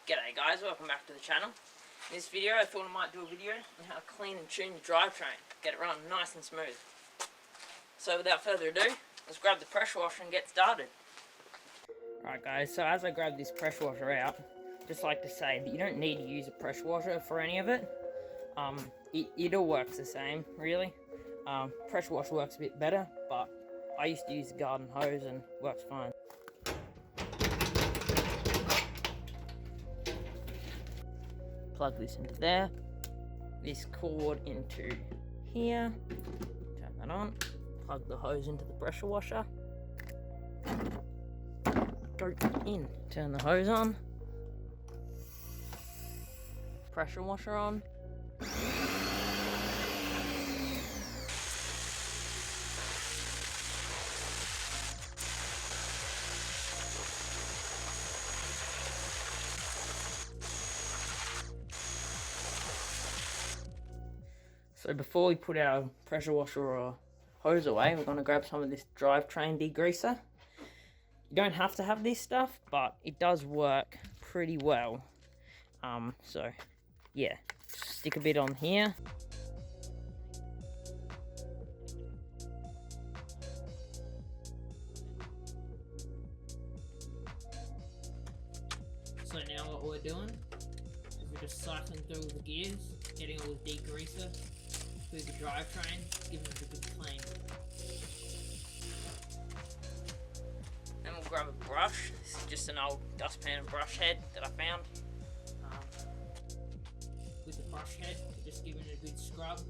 G'day guys, welcome back to the channel. In this video I thought I might do a video on how to clean and tune the drivetrain, get it running nice and smooth. So without further ado, let's grab the pressure washer and get started. Alright guys, so as I grab this pressure washer out, just like to say that you don't need to use a pressure washer for any of it. It all works the same, really. Pressure washer works a bit better, but I used to use the garden hose and works fine. Plug this into there, this cord into here, turn that on, plug the hose into the pressure washer, go in, turn the hose on, pressure washer on, so before we put our pressure washer or hose away, we're going to grab some of this drivetrain degreaser. You don't have to have this stuff, but it does work pretty well. So yeah, just stick a bit on here. So now what we're doing is we're just cycling through all the gears, getting all the degreaser through the drivetrain, giving it a good clean. Then we'll grab a brush. This is just an old dustpan and brush head that I found. With the brush head, we're just giving it a good scrub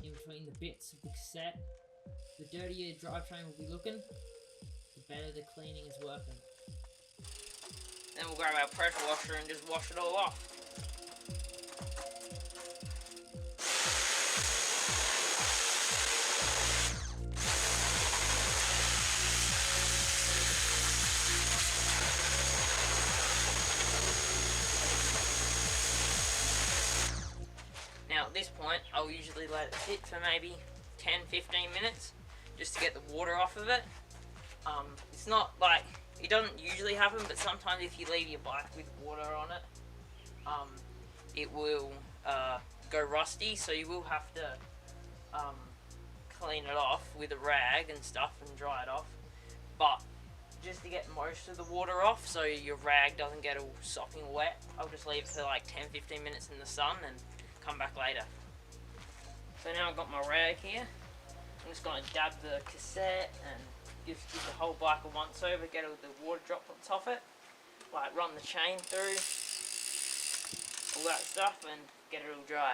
in between the bits of the cassette. The dirtier the drivetrain will be looking, the better the cleaning is working. Then we'll grab our pressure washer and just wash it all off. Now at this point, I'll usually let it sit for maybe 10-15 minutes just to get the water off of it. It's not like, it doesn't usually happen, but sometimes if you leave your bike with water on it, it will go rusty, so you will have to clean it off with a rag and stuff and dry it off. But just to get most of the water off so your rag doesn't get all sopping wet, I'll just leave it for like 10-15 minutes in the sun and come back later. So now I've got my rag here. I'm just going to dab the cassette and just give the whole bike a once over, get all the water droplets off it, like run the chain through, all that stuff, and get it all dry.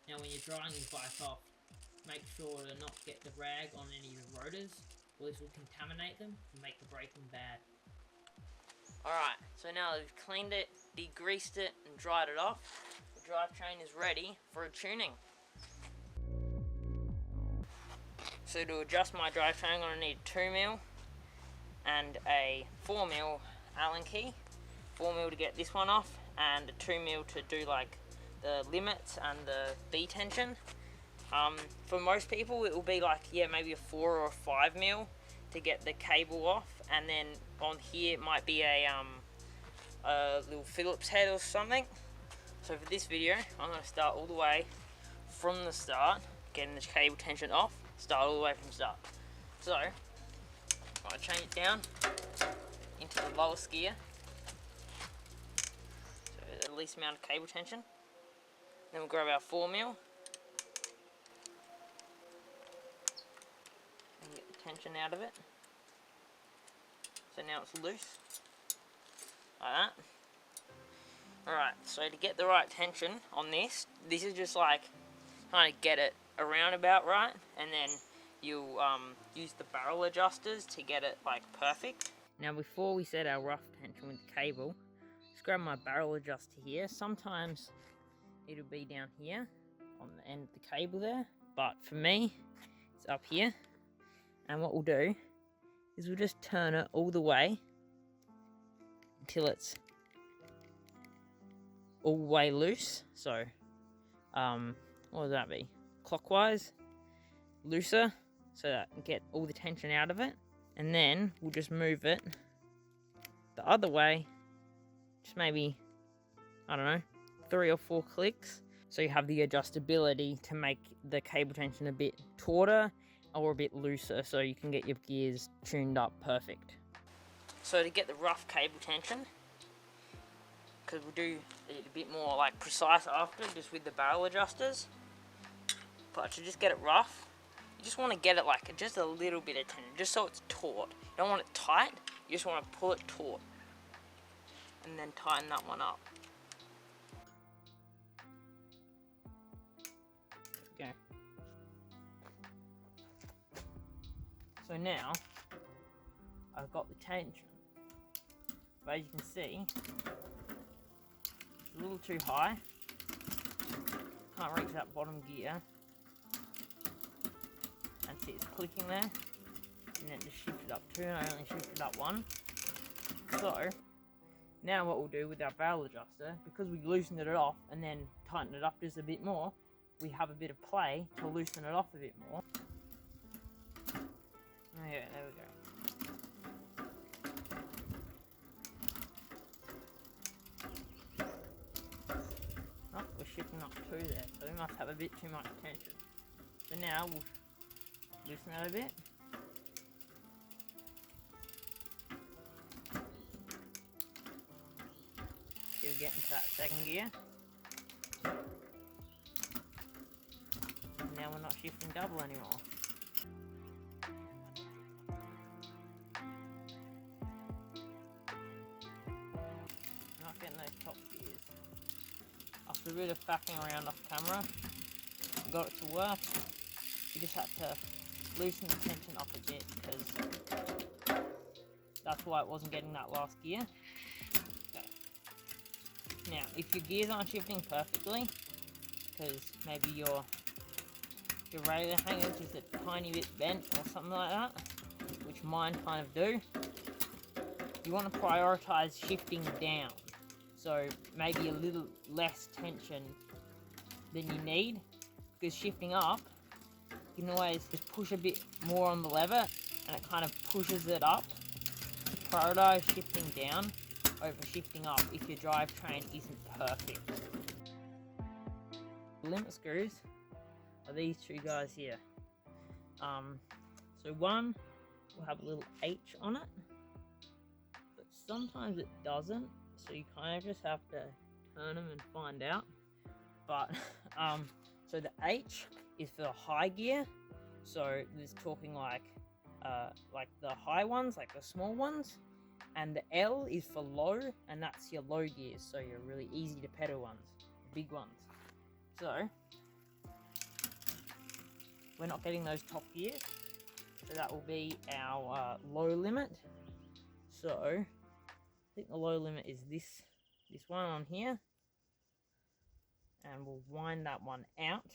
Now when you're drying your bike off, make sure to not get the rag on any of the rotors, or this will contaminate them and make the braking bad. Alright, so now that we've cleaned it, degreased it and dried it off, the drivetrain is ready for a tuning. So to adjust my drivetrain, I'm going to need a 2mm and a 4mm Allen key. 4mm to get this one off and a 2mm to do like the limits and the B tension. For most people it will be like, yeah, maybe a 4 or a 5mm to get the cable off, and then on here it might be a little Phillips head or something. So for this video I'm going to start all the way from the start, getting the cable tension off, start all the way from the start. So I'm going to change it down into the lowest gear, so the least amount of cable tension. Then we'll grab our 4mm and get the tension out of it. So now it's loose, like that. Alright, so to get the right tension on this is just like kind of get it around about right, and then you'll use the barrel adjusters to get it like perfect. Now before we set our rough tension with the cable, just grab my barrel adjuster here. Sometimes it'll be down here on the end of the cable there, but for me it's up here. And what we'll do is we'll just turn it all the way until it's all the way loose. So what would that be? Clockwise, looser, so that I can get all the tension out of it. And then we'll just move it the other way just maybe, I don't know, 3 or 4 clicks. So you have the adjustability to make the cable tension a bit tauter or a bit looser, so you can get your gears tuned up perfect. So to get the rough cable tension, because we'll do it a bit more like precise after, just with the barrel adjusters, but to just get it rough, you just want to get it like just a little bit of tension, just so it's taut. You don't want it tight, you just want to pull it taut, and then tighten that one up. There we go. So now, I've got the tension, but as you can see, it's a little too high. Can't reach that bottom gear. And see, it's clicking there, and then just shift it up 2, and I only shifted up 1. So, now what we'll do with our barrel adjuster, because we loosened it off and then tightened it up just a bit more, we have a bit of play to loosen it off a bit more. Oh yeah, there we go. Oh, we're shifting up 2 there, so we must have a bit too much tension. So now we'll loosen it a bit. Still get into that 2nd gear. And now we're not shifting double anymore. Not getting those top gears. After a bit of faffing around off camera, got it to work. You just have to loosen the tension up a bit, because that's why it wasn't getting that last gear. Okay. Now, if your gears aren't shifting perfectly, because maybe your railer hanger's just a tiny bit bent or something like that, which mine kind of do, you want to prioritize shifting down. So maybe a little less tension than you need, because shifting up, you can always just push a bit more on the lever and it kind of pushes it up. Prioritize shifting down over shifting up if your drivetrain isn't perfect. The limit screws are these 2 guys here. So one will have a little H on it, but sometimes it doesn't, so you kind of just have to turn them and find out. But so the H is for the high gear, so this talking like the high ones, like the small ones, and the L is for low, and that's your low gears, so your really easy to pedal ones, the big ones. So we're not getting those top gears, so that will be our low limit. So I think the low limit is this one on here, and we'll wind that one out.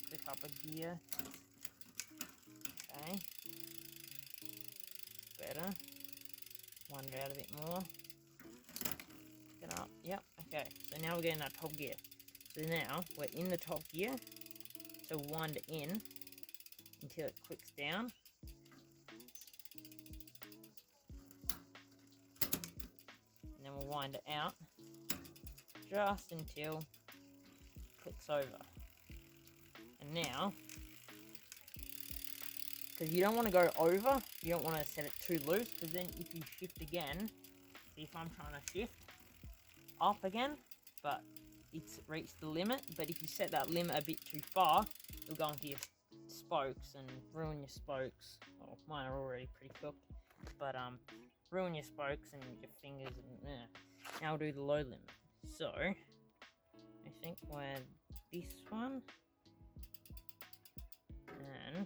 Pick up a gear. Okay. Better. Wind it out a bit more. Pick it up. Yep. Okay. So now we're getting that top gear. So now we're in the top gear. So wind it in until it clicks down. And then we'll wind it out just until it clicks over. And now, because you don't want to go over, you don't want to set it too loose, because then if you shift again, see if I'm trying to shift up again, but it's reached the limit, but if you set that limit a bit too far, you'll go into your spokes and ruin your spokes. Well, mine are already pretty cooked, but ruin your spokes and your fingers, and now we'll do the low limit. So I think we're this one, and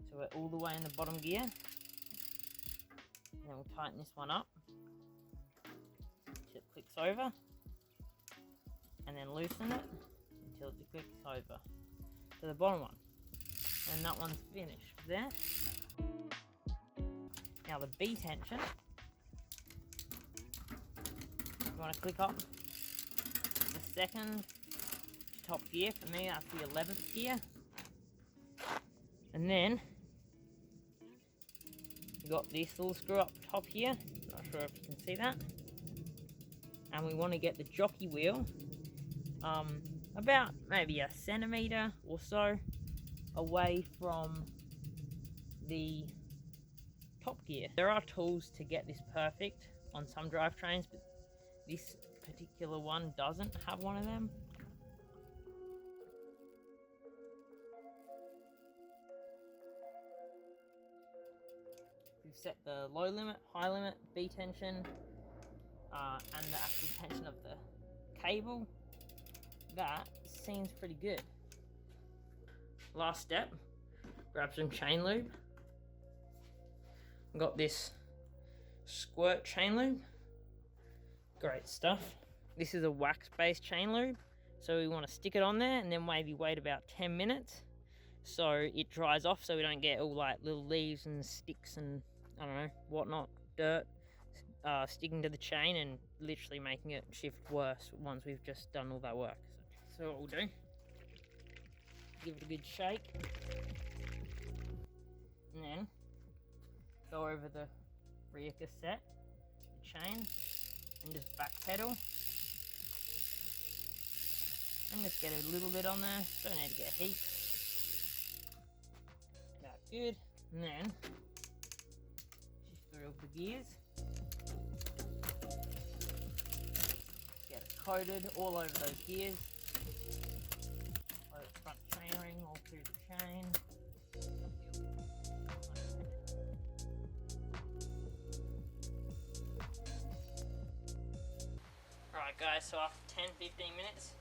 so we're all the way in the bottom gear, and then we'll tighten this one up until it clicks over, and then loosen it until it clicks over to the bottom one, and that one's finished there. Now the B tension, you want to click up the 2nd top gear. For me, that's the 11th gear. And then you got this little screw up top here. Not sure if you can see that. And we want to get the jockey wheel about maybe a centimetre or so away from the top gear. There are tools to get this perfect on some drivetrains, but this particular one doesn't have one of them. We've set the low limit, high limit, B tension, and the actual tension of the cable. That seems pretty good. Last step, grab some chain lube. Got this squirt chain lube. Great stuff. This is a wax-based chain lube, so we want to stick it on there and then maybe wait about 10 minutes so it dries off, so we don't get all like little leaves and sticks and I don't know, whatnot, dirt sticking to the chain and literally making it shift worse once we've just done all that work. So what we'll do, give it a good shake, and then go over the rear cassette, the chain, and just back pedal, and just get a little bit on there. Don't need to get heaps. About good. And then shift through the gears. Get it coated all over those gears. Over the front chainring, all through the chain. Alright guys, so after 10-15 minutes,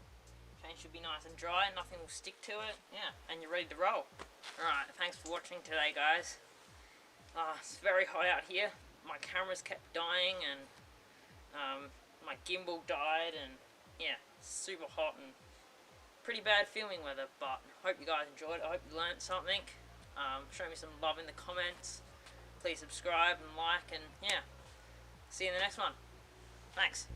chain should be nice and dry, nothing will stick to it, yeah, and you're ready to roll. Alright, thanks for watching today guys. It's very hot out here, my cameras kept dying and my gimbal died and yeah, super hot and pretty bad filming weather, but hope you guys enjoyed it, I hope you learned something. Show me some love in the comments, please subscribe and like, and yeah, see you in the next one. Thanks.